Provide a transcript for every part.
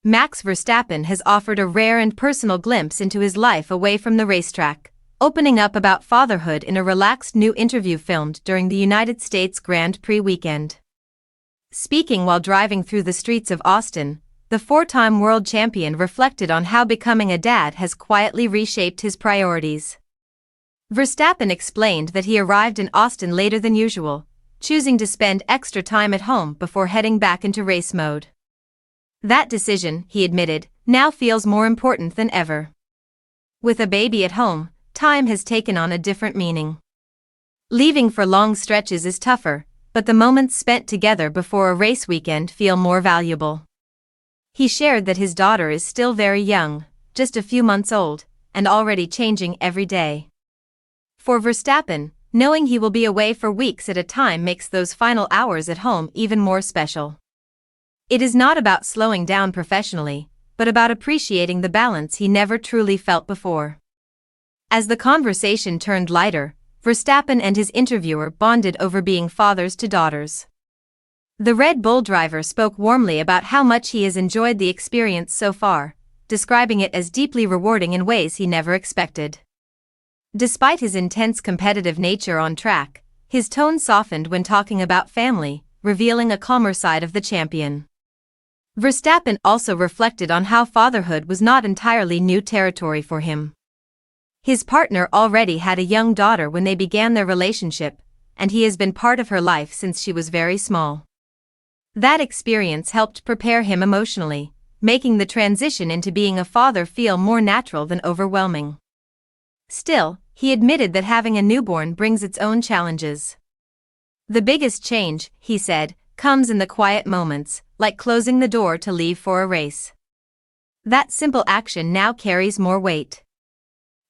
Max Verstappen has offered a rare and personal glimpse into his life away from the racetrack, opening up about fatherhood in a relaxed new interview filmed during the United States Grand Prix weekend. Speaking while driving through the streets of Austin, the four-time world champion reflected on how becoming a dad has quietly reshaped his priorities. Verstappen explained that he arrived in Austin later than usual, choosing to spend extra time at home before heading back into race mode. That decision, he admitted, now feels more important than ever. With a baby at home, time has taken on a different meaning. Leaving for long stretches is tougher, but the moments spent together before a race weekend feel more valuable. He shared that his daughter is still very young, just a few months old, and already changing every day. For Verstappen, knowing he will be away for weeks at a time makes those final hours at home even more special. It is not about slowing down professionally, but about appreciating the balance he never truly felt before. As the conversation turned lighter, Verstappen and his interviewer bonded over being fathers to daughters. The Red Bull driver spoke warmly about how much he has enjoyed the experience so far, describing it as deeply rewarding in ways he never expected. Despite his intense competitive nature on track, his tone softened when talking about family, revealing a calmer side of the champion. Verstappen also reflected on how fatherhood was not entirely new territory for him. His partner already had a young daughter when they began their relationship, and he has been part of her life since she was very small. That experience helped prepare him emotionally, making the transition into being a father feel more natural than overwhelming. Still, he admitted that having a newborn brings its own challenges. The biggest change, he said, comes in the quiet moments, like closing the door to leave for a race. That simple action now carries more weight.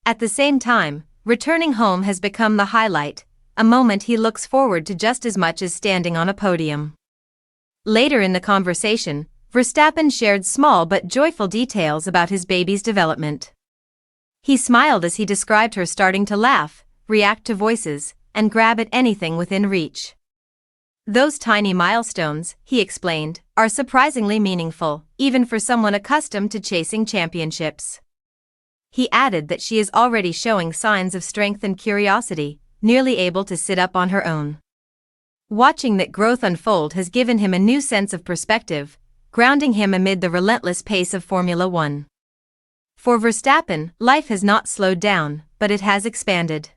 At the same time, returning home has become the highlight, a moment he looks forward to just as much as standing on a podium. Later in the conversation, Verstappen shared small but joyful details about his baby's development. He smiled as he described her starting to laugh, react to voices, and grab at anything within reach. Those tiny milestones, he explained, are surprisingly meaningful, even for someone accustomed to chasing championships. He added that she is already showing signs of strength and curiosity, nearly able to sit up on her own. Watching that growth unfold has given him a new sense of perspective, grounding him amid the relentless pace of Formula One. For Verstappen, life has not slowed down, but it has expanded.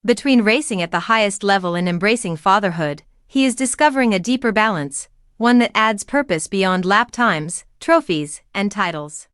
Between racing at the highest level and embracing fatherhood, he is discovering a deeper balance, one that adds purpose beyond lap times, trophies, and titles.